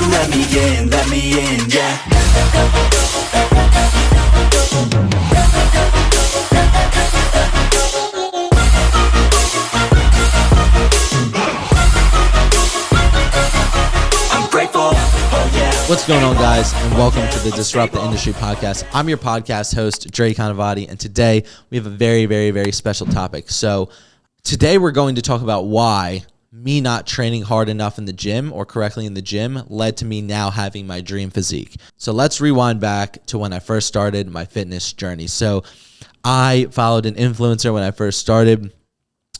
let me in, yeah. I'm grateful, oh yeah. What's going on, guys, and welcome to the Disrupt the Industry podcast. I'm your podcast host, Dre Canavati, and today we have a very, very, very special topic. So today we're going to talk about why me not training hard enough in the gym or correctly in the gym led to me now having my dream physique. So let's rewind back to when I first started my fitness journey. So I followed an influencer when I first started.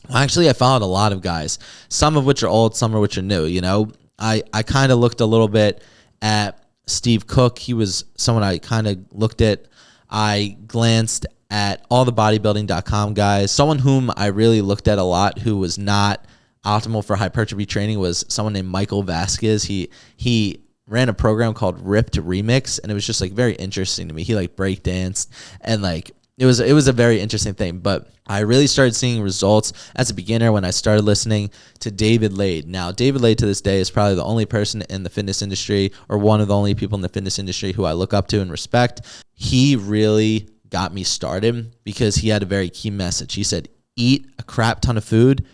Well, actually, I followed a lot of guys, some of which are old, some of which are new. You know, I kind of looked a little bit at Steve Cook. He was someone I kind of looked at. I glanced at all the bodybuilding.com guys. Someone whom I really looked at a lot who was not optimal for hypertrophy training was someone named Michael Vasquez. He ran a program called Ripped Remix, and it was just like very interesting to me. He like breakdanced, and like it was a very interesting thing. But I really started seeing results as a beginner when I started listening to David Lade. Now, David Lade to this day is probably the only person in the fitness industry, or one of the only people in the fitness industry who I look up to and respect. He really got me started because he had a very key message. He said, eat a crap ton of food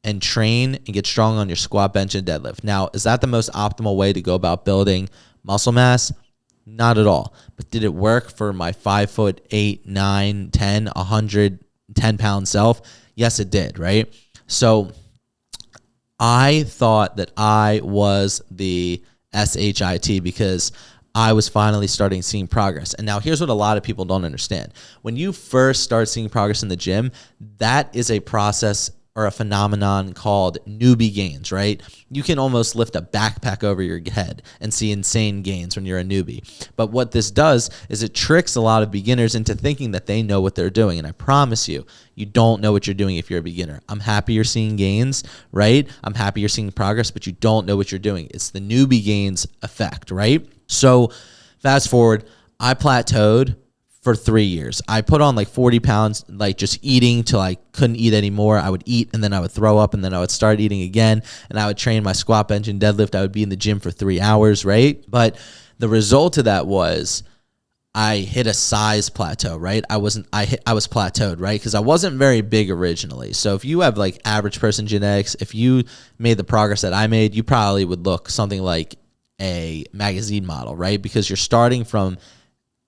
and train and get strong on your squat, bench, and deadlift. Now, is that the most optimal way to go about building muscle mass? Not at all. But did it work for my 5'8", 9, 10, 110 pound self? Yes, it did, right? So I thought that I was the SHIT because I was finally starting seeing progress. And now here's what a lot of people don't understand. When you first start seeing progress in the gym, that is a process or a phenomenon called newbie gains, right? You can almost lift a backpack over your head and see insane gains when you're a newbie. But what this does is it tricks a lot of beginners into thinking that they know what they're doing. And I promise you, you don't know what you're doing if you're a beginner. I'm happy you're seeing gains, right? I'm happy you're seeing progress, but you don't know what you're doing. It's the newbie gains effect, right? So fast forward, I plateaued for 3 years. I put on like 40 pounds, like just eating till I couldn't eat anymore. I would eat and then I would throw up and then I would start eating again. And I would train my squat, bench, and deadlift. I would be in the gym for 3 hours, right? But the result of that was I hit a size plateau, right? I was plateaued, right? Because I wasn't very big originally. So if you have like average person genetics, if you made the progress that I made, you probably would look something like a magazine model, right? Because you're starting from,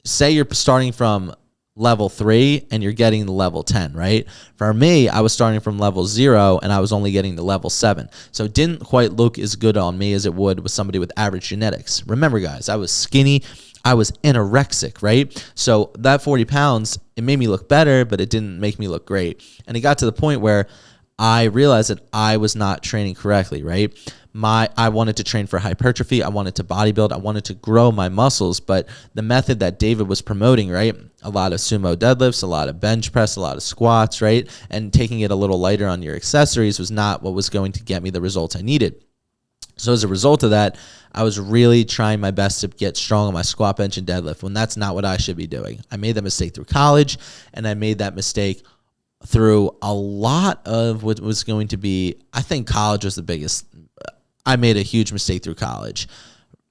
say you're starting from level 3 and you're getting to level 10, right? For me, I was starting from level 0 and I was only getting to level 7. So it didn't quite look as good on me as it would with somebody with average genetics. Remember, guys, I was skinny. I was anorexic, right? So that 40 pounds, it made me look better, but it didn't make me look great. And it got to the point where I realized that I was not training correctly, right? I wanted to train for hypertrophy. I wanted to bodybuild. I wanted to grow my muscles. But the method that David was promoting, right? A lot of sumo deadlifts, a lot of bench press, a lot of squats, right? And taking it a little lighter on your accessories was not what was going to get me the results I needed. So as a result of that, I was really trying my best to get strong on my squat, bench, and deadlift when that's not what I should be doing. I made that mistake through college, and I made that mistake through a lot of what was going to be, I think college was the biggest. I made a huge mistake through college.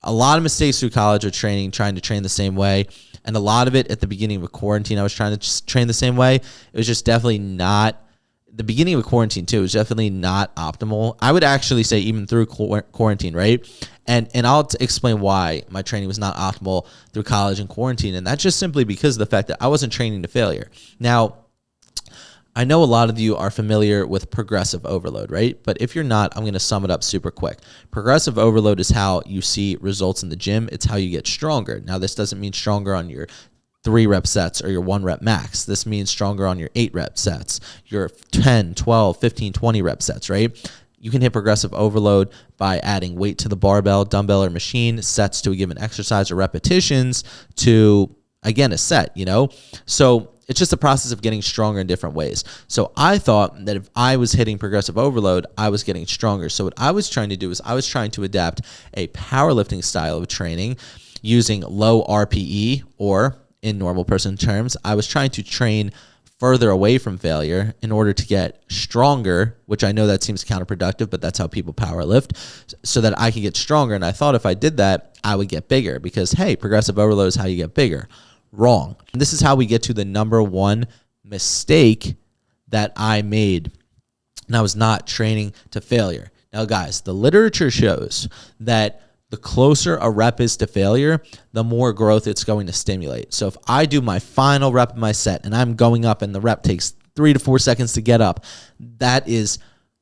A lot of mistakes through college are trying to train the same way. And a lot of it at the beginning of quarantine, I was trying to train the same way. It was just definitely not, the beginning of quarantine too, was definitely not optimal. I would actually say even through quarantine, right? And I'll explain why my training was not optimal through college and quarantine. And that's just simply because of the fact that I wasn't training to failure. Now, I know a lot of you are familiar with progressive overload, right? But if you're not, I'm going to sum it up super quick. Progressive overload is how you see results in the gym. It's how you get stronger. Now, this doesn't mean stronger on your 3 rep sets or your 1 rep max. This means stronger on your 8 rep sets, your 10, 12, 15, 20 rep sets, right? You can hit progressive overload by adding weight to the barbell, dumbbell, or machine, sets to a given exercise, or repetitions to, again, a set, you know? So it's just a process of getting stronger in different ways. So I thought that if I was hitting progressive overload, I was getting stronger. So what I was trying to do is I was trying to adapt a powerlifting style of training using low RPE, or in normal person terms, I was trying to train further away from failure in order to get stronger, which I know that seems counterproductive, but that's how people power lift, so that I could get stronger. And I thought if I did that, I would get bigger because, hey, progressive overload is how you get bigger. Wrong. And this is how we get to the number one mistake that I made. And I was not training to failure. Now, guys, the literature shows that the closer a rep is to failure, the more growth it's going to stimulate. So if I do my final rep of my set and I'm going up and the rep takes 3 to 4 seconds to get up, that is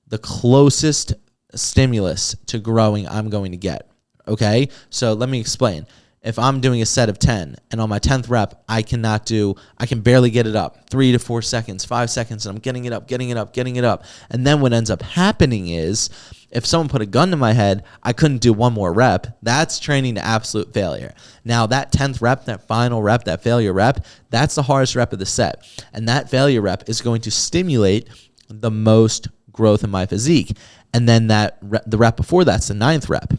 the closest stimulus to growing I'm going to get. Okay? So let me explain. If I'm doing a set of 10 and on my 10th rep, I can barely get it up 3 to 4 seconds, 5 seconds, and I'm getting it up. And then what ends up happening is if someone put a gun to my head, I couldn't do one more rep. That's training to absolute failure. Now that 10th rep, that final rep, that failure rep, that's the hardest rep of the set. And that failure rep is going to stimulate the most growth in my physique. And then the rep before that's the 9th rep.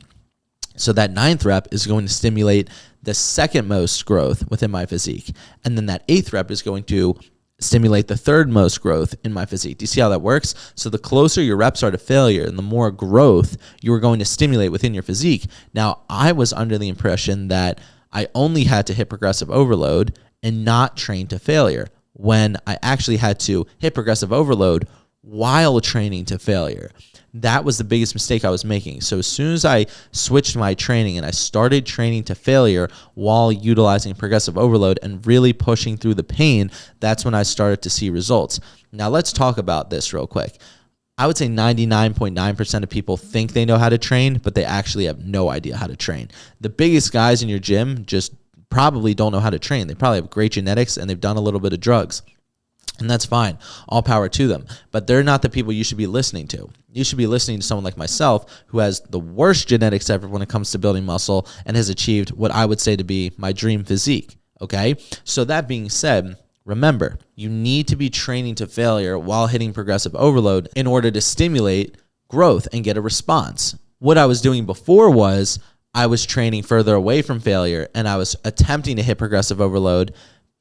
So that 9th rep is going to stimulate the second most growth within my physique. And then that 8th rep is going to stimulate the third most growth in my physique. Do you see how that works? So the closer your reps are to failure and the more growth you're going to stimulate within your physique. Now, I was under the impression that I only had to hit progressive overload and not train to failure, when I actually had to hit progressive overload while training to failure. That was the biggest mistake I was making. So as soon as I switched my training and I started training to failure while utilizing progressive overload and really pushing through the pain, that's when I started to see results. Now let's talk about this real quick. I would say 99.9% of people think they know how to train, but they actually have no idea how to train. The biggest guys in your gym just probably don't know how to train. They probably have great genetics and they've done a little bit of drugs. And that's fine. All power to them. But they're not the people you should be listening to. You should be listening to someone like myself who has the worst genetics ever when it comes to building muscle and has achieved what I would say to be my dream physique. Okay? So that being said, remember, you need to be training to failure while hitting progressive overload in order to stimulate growth and get a response. What I was doing before was I was training further away from failure and I was attempting to hit progressive overload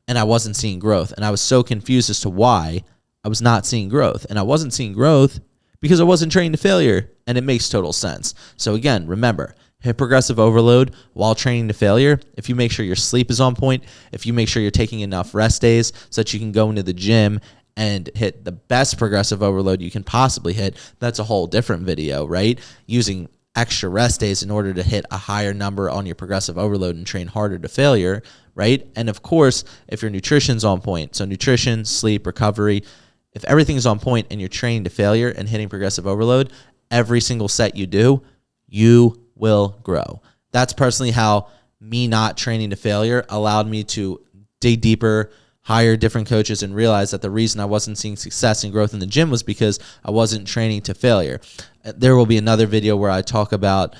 and I wasn't seeing growth. And I was so confused as to why I was not seeing growth. And I wasn't seeing growth because I wasn't training to failure. And it makes total sense. So again, remember, hit progressive overload while training to failure. If you make sure your sleep is on point, if you make sure you're taking enough rest days so that you can go into the gym and hit the best progressive overload you can possibly hit, that's a whole different video, right? Using extra rest days in order to hit a higher number on your progressive overload and train harder to failure, right? And of course, if your nutrition's on point, so nutrition, sleep, recovery, if everything's on point and you're training to failure and hitting progressive overload, every single set you do, you will grow. That's personally how me not training to failure allowed me to dig deeper, hire different coaches, and realize that the reason I wasn't seeing success and growth in the gym was because I wasn't training to failure. There will be another video where I talk about,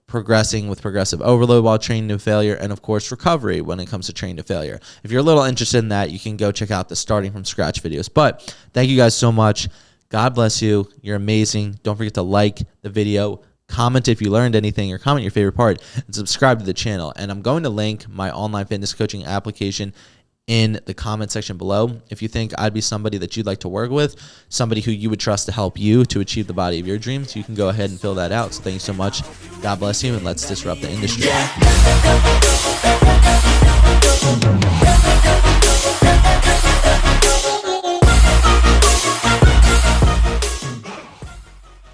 progressing with progressive overload while training to failure, and of course recovery when it comes to training to failure. If you're a little interested in that, you can go check out the starting from scratch videos. But thank you guys so much. God bless you. You're amazing. Don't forget to like the video, comment if you learned anything, or comment your favorite part, and subscribe to the channel. And I'm going to link my online fitness coaching application in the comment section below. If you think I'd be somebody that you'd like to work with, somebody who you would trust to help you to achieve the body of your dreams, you can go ahead and fill that out. So thank you so much. God bless you, and let's disrupt the industry. Yeah.